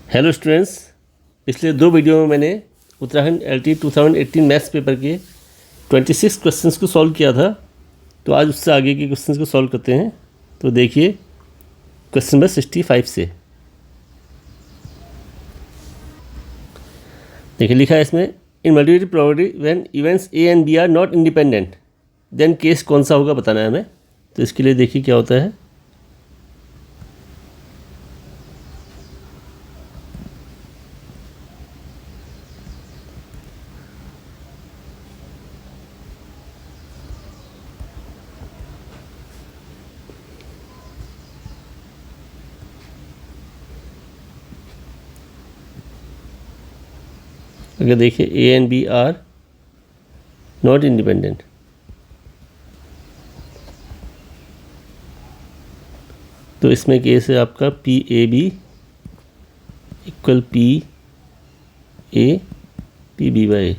Hello students, पिछले 2 video में मैंने उत्तराखंड LT 2018 मैथ्स पेपर के 26 क्वेश्चंस को सॉल्व किया था। तो आज उससे आगे के क्वेश्चंस को सॉल्व करते हैं। तो देखिए क्वेश्चन नंबर 65 से। देखिए लिखा है इसमें, in multiplicative probability when events A and B are not independent then case कौन सा होगा बताना है हमें। तो इसके लिए देखिए क्या होता है। अगर देखिए A and B are not independent, तो इसमें केस है आपका PAB इक्वल PA PB/A।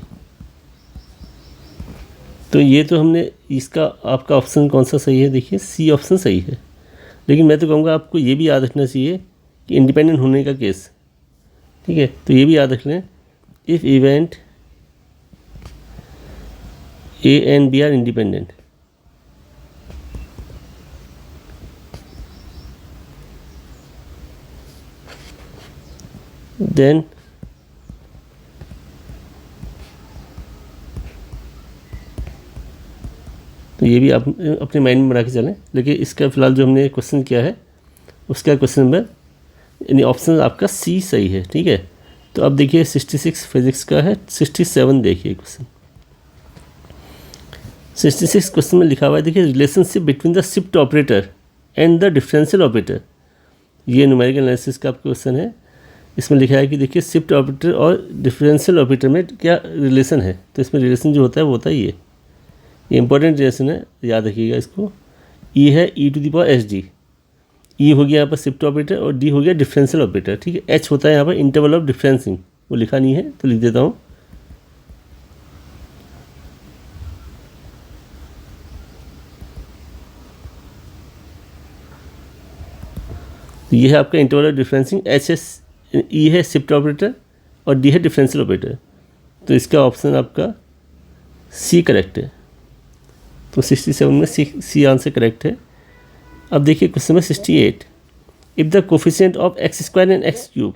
तो ये तो हमने इसका आपका ऑप्शन कौन सा सही है, देखिए C ऑप्शन सही है। लेकिन मैं तो कहूँगा आपको ये भी याद रखना चाहिए कि इंडिपेंडेंट होने का केस, ठीक है। तो ये भी याद रख लें, if event A and B are independent then तो ये भी आप अपने माइंड में बना के चलें। लेकिन इसका फिलहाल जो हमने क्वेश्चन किया है उसका क्वेश्चन नंबर यानी ऑप्शन आपका C सही है, ठीक है। तो अब देखिए 66 फिजिक्स का है। 67 देखिए क्वेश्चन 66 क्वेश्चन में लिखा हुआ है, देखिए relationship between the shift operator and the differential operator. ये न्यूमेरिकल एनालिसिस का आपका क्वेश्चन है। इसमें लिखा है कि देखिए शिफ्ट ऑपरेटर और डिफरेंशियल ऑपरेटर में क्या रिलेशन है। तो इसमें रिलेशन जो होता है वो होता है ये इंपॉर्टेंट रिलेशन है, याद रखिएगा इसको। E है e⁻SD, E हो गया यहाँ पर शिफ्ट ऑपरेटर और D हो गया डिफरेंशियल ऑपरेटर, ठीक है। H होता है यहाँ पर इंटरवल ऑफ डिफरेंसिंग, वो लिखा नहीं है तो लिख देता हूँ। तो ये है आपका इंटरवल ऑफ डिफरेंसिंग। H है, E है शिफ्ट ऑपरेटर और D है डिफरेंशियल ऑपरेटर। तो इसका ऑप्शन आपका C करेक्ट है। तो 67 में C आंसर करेक्ट है। अब देखिए question number 68, if the coefficient of x² and x³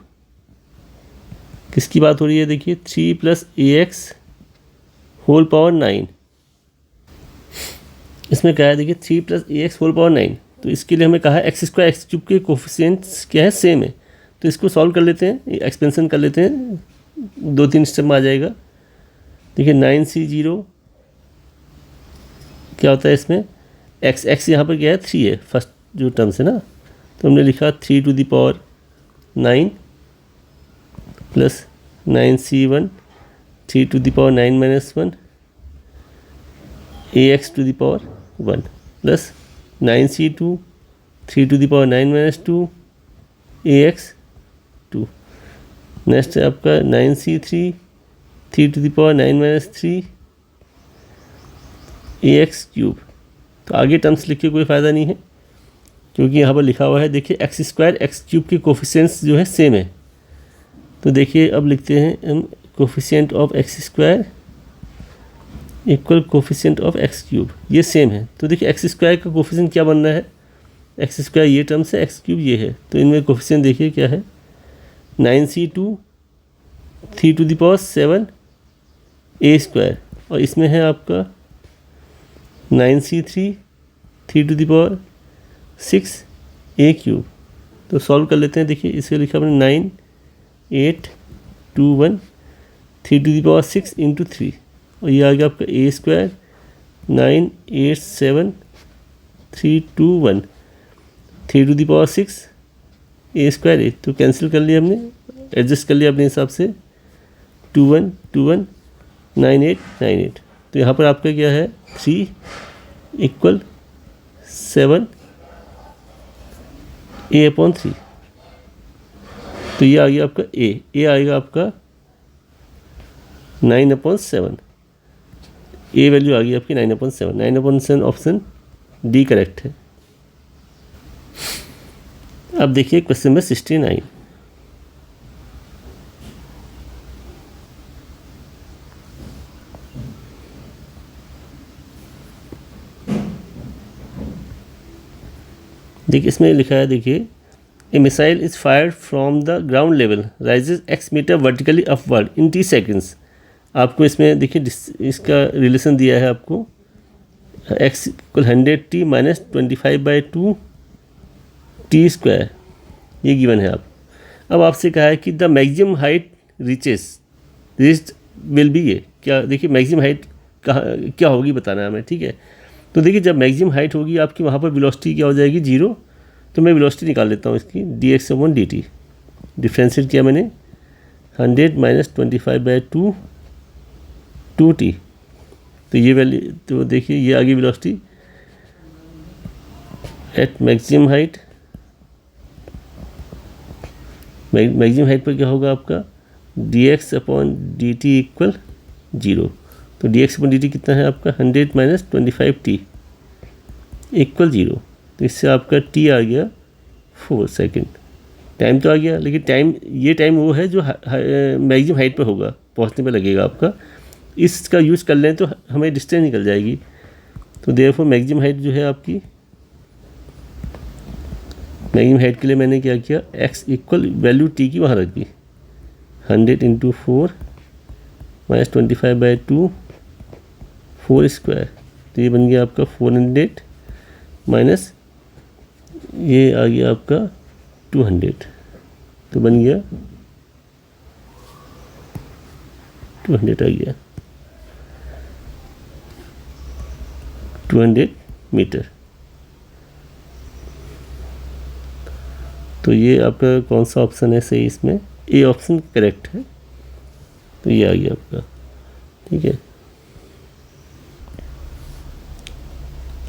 किसकी बात हो रही है, देखिए 3 + AX होल पावर 9। इसमें क्या है, देखिए 3 + AX होल पावर 9। तो इसके लिए हमें कहा है x² x³ के कोफिशिएंट्स क्या है, सेम है। तो इसको सॉल्व कर लेते हैं, एक्सपेंशन कर लेते हैं, 2-3 स्टेप में आ जाएगा। देखिए 9C0 क्या होता है इसमें, x यहाँ पर क्या है 3 है, फर्स्ट जो टर्म से ना। तो हमने लिखा 3⁹ plus 9C1 3⁻9 - 1 AX⁴ plus 9C2 3⁻9 - 2 AX2। Next है आपका 9C3 3⁻9 - 3 AX³। तो आगे टर्म्स लिख के कोई फ़ायदा नहीं है क्योंकि यहाँ पर लिखा हुआ है, देखिए x² x³ के कोफिशिएंट्स जो है सेम है। तो देखिए अब लिखते हैं हम coefficient of x² equal coefficient of x³, ये सेम है। तो देखिए x² का कोफिशिएंट क्या बन रहा है, x² ये टर्म से, x³ ये है। तो इनमें कोफिशिएंट देखिए क्या है, 9C2 3⁻7 A² और इसमें है आपका 9C3 3⁻6 A³। तो सॉल्व कर लेते हैं। देखिए इसे लिखा हमने 9 8 2 1 3⁻6 × 3 और ये आ गया आपका A² 9 8 7 3 2 1 3⁻6 A²। तो कैंसिल कर लिया हमने, एडजस्ट कर लिया अपने हिसाब से, 2 1 2 1 9 8 9 8। तो यहाँ पर आपका क्या है 3 = 7 A/3। तो ये आ गया आपका A आएगा आपका 9/7। A वैल्यू आ गई आपकी 9/7। 9/7 ऑप्शन D करेक्ट है। अब देखिए क्वेश्चन नंबर 69, देखिए इसमें लिखा है, देखिए a missile is fired from the ground level rises x metre vertically upward in t seconds. आपको इसमें देखिए इसका रिलेशन दिया है आपको, x equal 100t minus 25/2 t square, ये गिवन है आप। अब आपसे कहा है कि the maximum height reached will be, ये क्या, देखिए मैक्सिमम हाइट कहाँ क्या होगी बताना है हमें, ठीक है। तो देखिए जब मैक्सिमम हाइट होगी आपकी, वहाँ पर वेलोसिटी क्या हो जाएगी, 0। तो मैं वेलोसिटी निकाल लेता हूँ इसकी, dx/dt। डिफ्रेंशिएट किया मैंने, 100 माइनस 25/2 2t, तो ये वैल्यू, तो देखिए ये आ गई velocity at maximum height. Maximum height पर क्या होगा आपका, dx/dt इक्वल 0। तो dx/dt कितना है आपका, 100 माइनस 25t इक्वल 0। तो इससे आपका t आ गया 4 सेकेंड। टाइम तो आ गया, लेकिन टाइम, ये टाइम वो है जो मैक्सिमम हाइट पर होगा, पहुंचने पर लगेगा आपका। इसका यूज़ कर लें तो हमें डिस्टेंस निकल जाएगी। तो देयरफॉर मैक्सिमम हाइट जो है आपकी, मैक्सिमम हाइट के लिए मैंने क्या किया, x इक्वल वैल्यू t की वहाँ रख दी, 100 इंटू 4 माइनस 25/2 4 स्क्वायर। तो ये बन गया आपका 400 माइनस ये आ गया आपका 200, तो बन गया 200 आ गया, 200 मीटर। तो ये आपका कौन सा ऑप्शन है सही, इसमें ए ऑप्शन करेक्ट है। तो ये आ गया आपका, ठीक है।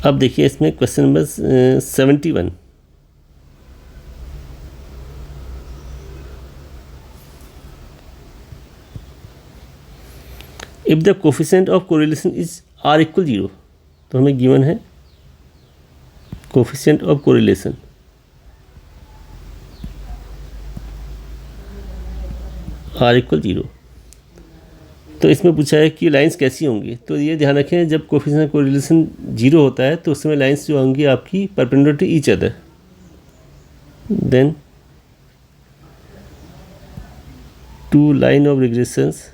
अब देखिए इसमें question number 71। If the coefficient of correlation is r equal 0, तो हमें गिवन है coefficient of correlation r equal 0। तो इसमें पूछा है कि लाइंस कैसी होंगी। तो ये ध्यान रखें, जब कोफिशिएंट कोरिलेशन 0 होता है तो उस समय लाइंस जो होंगी आपकी perpendicular to each other, then two line of regressions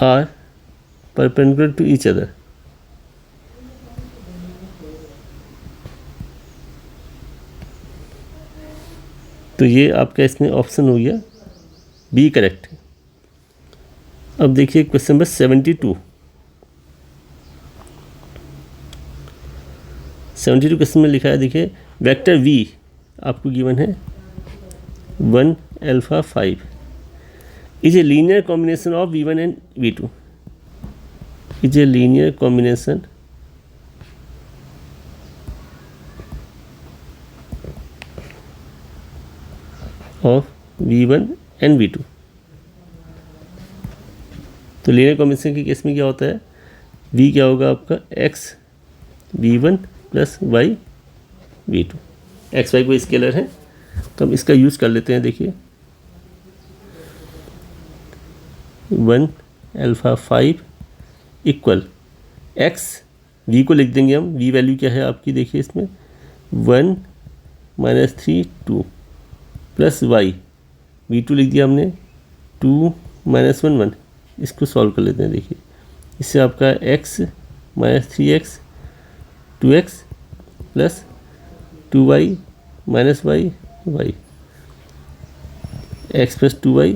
are perpendicular to each other. तो ये आपका इसमें ऑप्शन हो गया बी करेक्ट। अब देखिए क्वेश्चन नंबर 72। 72 क्वेश्चन में लिखा है, देखिए वेक्टर v आपको गिवन है 1 alpha 5 is a linear combination of v1 and v2, is a linear combination of v1 and v2। तो लीनियर कॉम्बिनेशन के केस में क्या होता है, v क्या होगा आपका x v1 plus y v2। X Y कोई स्केलर है, तो हम इसका यूज़ कर लेते हैं। देखिए 1 अल्फा 5 इक्वल x, v को लिख देंगे हम, v वैल्यू क्या है आपकी, देखिए इसमें 1 माइनस 3 2 प्लस y, v2 लिख दिया हमने 2 माइनस 1 1। इसको सॉल्व कर लेते हैं। देखिए इससे आपका x minus 3x 2x plus 2y minus y y, x plus 2y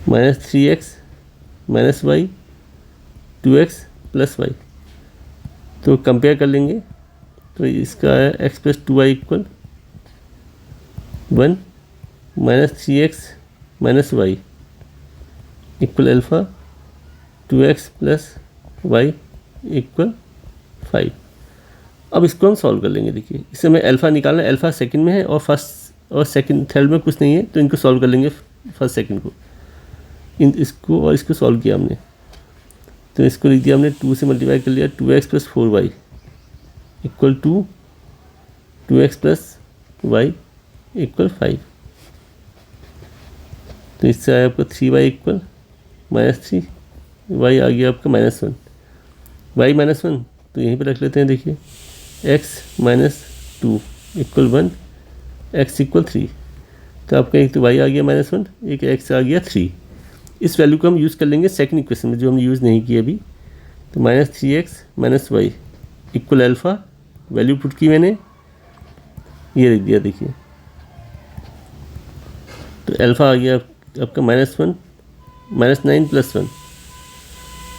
minus 3x minus y 2x plus y। तो कंपेयर कर लेंगे, तो इसका है x plus 2y equal 1 minus 3x minus y equal alpha 2x plus y equal 5। अब इसको हम solve कर लेंगे। देखिए इससे हमें अल्फ़ा निकालना है, अल्फ़ा सेकंड में है और फर्स्ट और सेकंड थर्ड में कुछ नहीं है, तो इनको सॉल्व कर लेंगे फर्स्ट सेकंड को, इसको और इसको सॉल्व किया हमने। तो इसको लिख दिया हमने 2 से मल्टीप्लाई कर लिया, 2x plus 4y equal to 2x plus y equal 5। तो इससे आया आपको 3y इक्वल माइनस 3 y आ गया आपका -1, y -1 तो यहीं पे रख लेते हैं। देखिए x-2 = 1, x = 3, तो आपका एक तो y आ गया -1, एक x आ गया 3। इस वैल्यू को हम यूज़ कर लेंगे सेकंड इक्वेशन में जो हमने यूज़ नहीं किया अभी। तो -3x - y = alpha, value put की मैंने, ये लिख दिया। देखिए तो अल्फ़ा आ गया आपका -1 -9 + 1,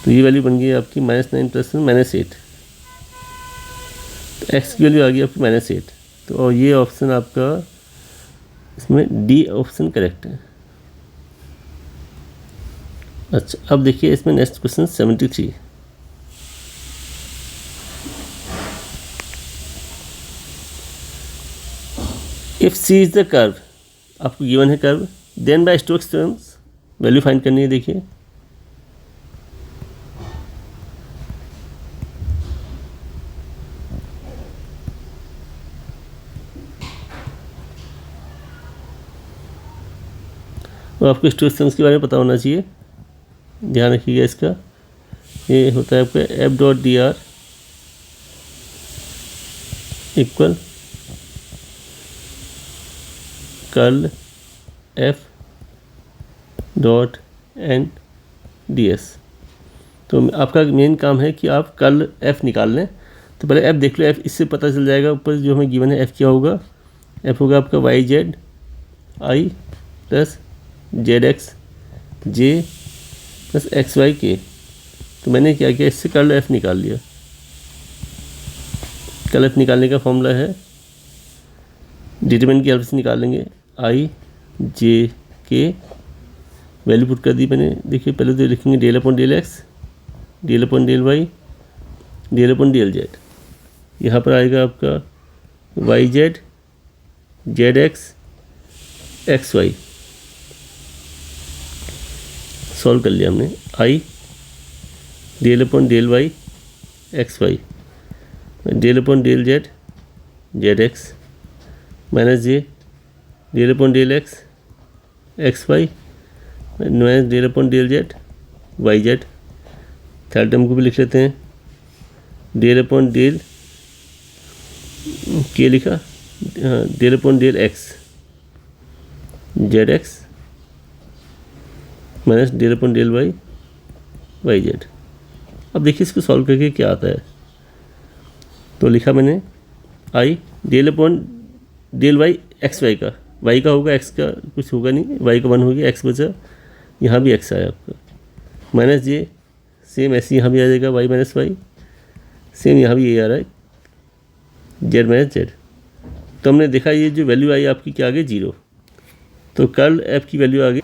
तो ये वैल्यू बन गई आपकी -9 + 1 -8। तो x की वैल्यू आ गई आपकी -8। तो और ये ऑप्शन आपका इसमें डी ऑप्शन करेक्ट है। अच्छा, अब देखिए इसमें next question 73। If C is the curve, आपको गिवन है curve, then by Stokes theorems value find करनी है। देखिए और आपको स्टोक्स थ्योरम्स के बारे में पता होना चाहिए, ध्यान रखिएगा इसका। ये होता है आपका F.dr इक्वल कर्ल F.n/ds। तो आपका मेन काम है कि आप कर्ल F निकाल लें। तो पहले F देख लो, F इससे पता चल जाएगा। ऊपर जो हमें गिवन है F क्या होगा, F होगा आपका yz i + zx j + xy k। तो मैंने क्या किया, इससे कर्ल F निकाल लिया। कर्ल F निकालने का फॉर्मूला है, डिटरमिनेंट की हेल्प से निकालेंगे, i j k, value put कर दी मैंने। देखिए पहले तो लिखेंगे del/del x, del/del y, del/del z। यहाँ पर आएगा आपका yz zx xy, सॉल्व कर लिया हमने। i del/del y xy, del/del z zx -j del/del x xy -del/del z yz। Third term को भी लिख लेते हैं, del/del k लिखा, del/del x zx -del/del y yz। अब देखिए इसको सॉल्व करके क्या आता है। तो लिखा मैंने i del/del y xy का, y का होगा, x का कुछ होगा नहीं, y का 1 हो गया, x बचा, यहाँ भी x आया आपका, -j सेम ऐसे यहाँ भी आ जाएगा, y - y सेम यहाँ भी ये आ रहा है, z - z। तो हमने देखा ये जो वैल्यू आई आपकी क्या आ गई, 0। तो कर्ल F की वैल्यू आ गई।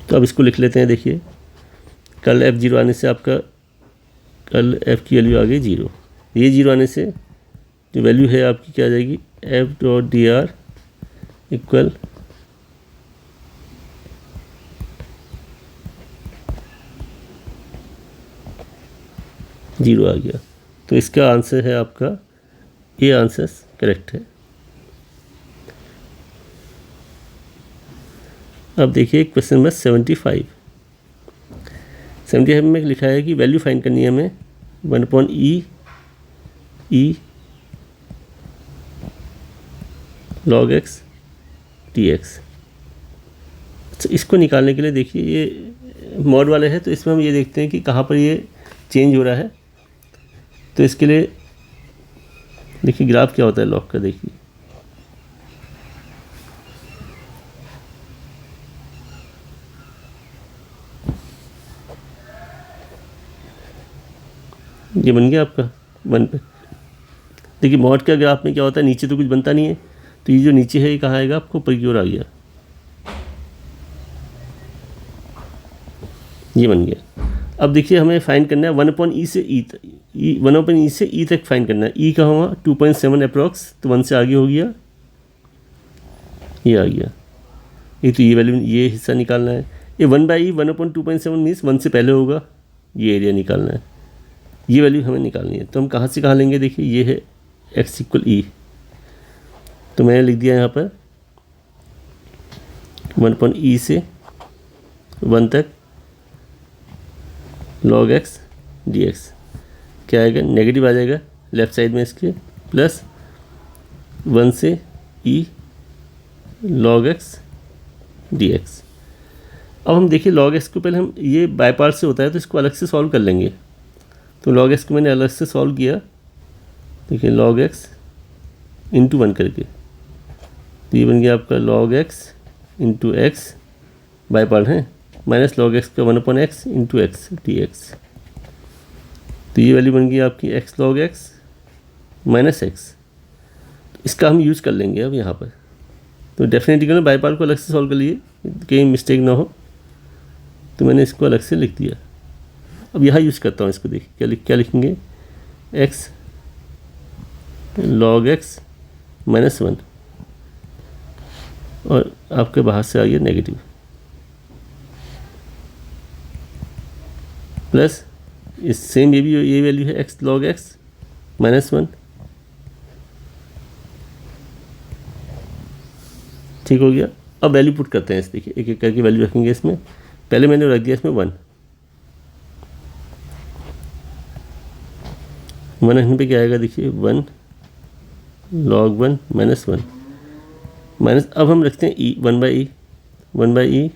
तो अब इसको लिख लेते हैं। देखिए कर्ल F 0 आने से आपका कर्ल F की वैल्यू आ गई 0। ये 0 आने से जो वैल्यू है आपकी क्या आ जाएगी, F.dr इक्वल जीरो आ गया। तो इसका आंसर है आपका, ये आंसर करेक्ट है। अब देखिए क्वेश्चन नंबर 75। 75 में लिखा है कि वैल्यू फाइंड करनी है हमें 1/e log x dx। अच्छा, इसको निकालने के लिए देखिए ये मॉड वाले हैं, तो इसमें हम ये देखते हैं कि कहाँ पर ये चेंज हो रहा है। तो इसके लिए देखिए ग्राफ क्या होता है लॉग का। देखिए ये बन गया आपका 1 पे। देखिए मॉड के ग्राफ में क्या होता है, नीचे तो कुछ बनता नहीं है, तो ये जो नीचे है ये कहाँ आएगा, आपको ऊपर की ओर आ गया, ये बन गया। अब देखिए हमें फाइंड करना है 1/e से e तक, 1/e से e तक फाइंड करना है। e का हुआ 2.7 अप्रॉक्स, तो 1 से आगे हो गया, ये आ गया। ये तो ये वैल्यू, ये हिस्सा निकालना है। ये 1/e 1/2.7 मीन्स 1 से पहले होगा, ये एरिया निकालना है, ये वैल्यू हमें निकालनी है। तो हम कहाँ से कहाँ लेंगे, देखिए ये है x = e, तो मैंने लिख दिया यहाँ पर 1/e से 1 तक log x dx क्या आएगा, नेगेटिव आ जाएगा लेफ्ट साइड में इसके, प्लस 1 से e log x dx। अब हम देखिए log x को पहले हम, ये बाय पार्ट से होता है तो इसको अलग से सॉल्व कर लेंगे। तो log x को मैंने अलग से सॉल्व किया, देखिए log x इंटू 1 करके, तो ये बन गया आपका log x into x by part है, माइनस log x का 1/x इंटू एक्स dx। तो ये वाली बन गई आपकी x log x minus x. इसका हम यूज़ कर लेंगे अब यहाँ पर। तो डेफिनेटली बाय पार्ट को अलग से सॉल्व कर लिए, कहीं मिस्टेक ना हो, तो मैंने इसको अलग से लिख दिया। अब यहाँ यूज़ करता हूँ इसको, देखिए क्या लिखेंगे, x log x माइनस 1, और आपके बाहर से आ गया नेगेटिव, प्लस इस सेम ये वैल्यू है x log x माइनस 1, ठीक हो गया। अब वैल्यू पुट करते हैं इस, देखिए एक एक करके वैल्यू रखेंगे इसमें। पहले मैंने रख दिया इसमें 1 रखने पे क्या आएगा, देखिए 1 log 1 माइनस 1 माइनस, अब हम रखते हैं e 1/e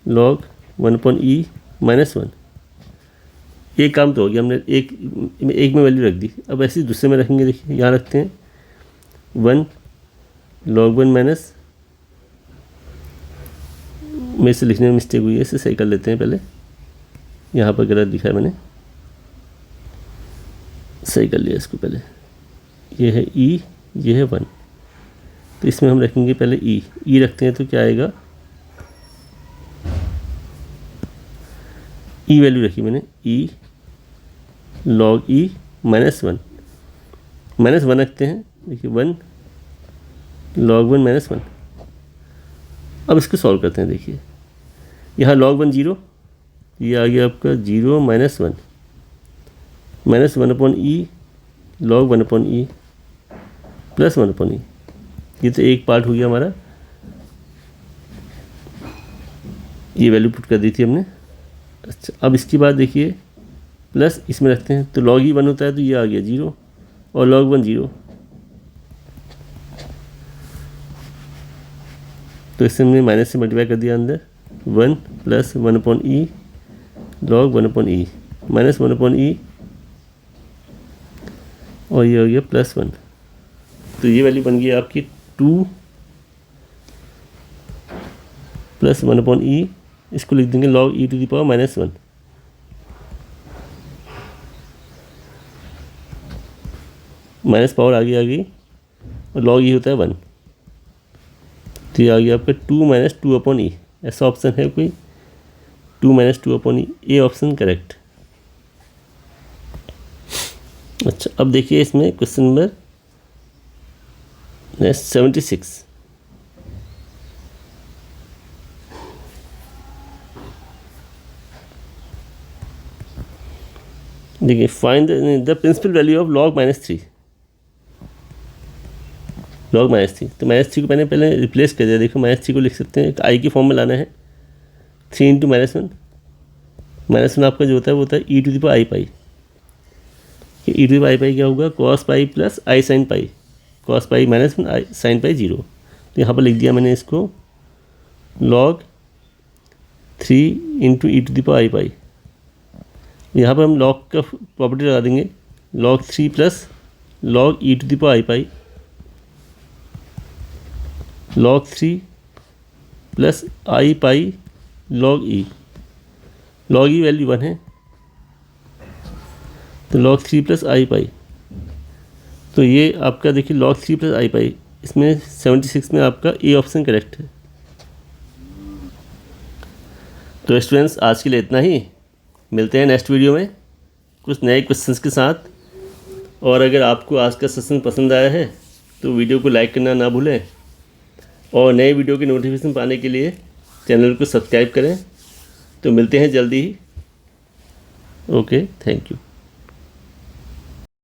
log 1/e minus 1। एक काम तो हो गया, हमने एक में वैल्यू रख दी। अब ऐसे दूसरे में रखेंगे, देखिए यहाँ रखते हैं 1 log 1 माइनस, मेरे से लिखने में मिस्टेक हुई है, इसे सही कर लेते हैं पहले, यहाँ पर गलत लिखा है मैंने, सही कर लिया इसको पहले। ये है e, ये है 1, तो इसमें हम रखेंगे पहले e रखते हैं तो क्या आएगा, e वैल्यू रखी मैंने, e log e माइनस 1 रखते हैं, देखिए 1 log 1 माइनस 1। अब इसको सॉल्व करते हैं, देखिए यहाँ log 1 0, ये आ गया आपका 0 minus 1 minus 1/e log 1/e plus 1/e, ये तो एक पार्ट हो गया हमारा, ये वैल्यू पुट कर दी थी हमने। अच्छा, अब इसके बाद देखिए प्लस इसमें रखते हैं, तो log e 1 होता है, तो ये आ गया 0 और log 1 0, तो इससे हमने माइनस से मल्टीप्लाई कर दिया अंदर, 1 plus 1/e log 1/e minus 1/e, और ये हो गया प्लस 1। तो ये वैल्यू बन गई आपकी 2 प्लस 1/e, इसको लिख देंगे log e to the power minus 1। Minus power आगे आ गई और log e होता है 1, तो ये आ गया आपका 2 माइनस 2/e। ऐसा ऑप्शन है कोई, 2 minus 2/e, A option correct. अच्छा, अब देखिए इसमें क्वेश्चन नंबर 76, देखिए find the principal value of log -3, log -3। तो -3 को मैंने पहले रिप्लेस कर दिया, देखो -3 को लिख सकते हैं, आई की फॉर्म में लाना है, 3 इंटू -1, -1 आपका जो होता है वो होता है e to the power i pi. e to the power i pi क्या होगा, cos pi plus i sin pi, cos pi -1 i sin pi 0। तो यहाँ पर लिख दिया मैंने इसको log 3 into e to the power i pi. यहाँ पर हम log का प्रॉपर्टी लगा देंगे, log 3 plus log e to the power i pi, log 3 plus i pi log e, log e value 1 है, तो log 3 प्लस i पाई, तो ये आपका देखिए log 3 प्लस i पाई, इसमें 76 में आपका ए ऑप्शन करेक्ट है। तो स्टूडेंट्स आज के लिए इतना ही, मिलते हैं नेक्स्ट वीडियो में कुछ नए क्वेश्चंस के साथ। और अगर आपको आज का सेशन पसंद आया है तो वीडियो को लाइक करना ना भूलें, और नए वीडियो की नोटिफिकेशन पाने के लिए चैनल को सब्सक्राइब करें। तो मिलते हैं जल्दी ही। Okay, thank you.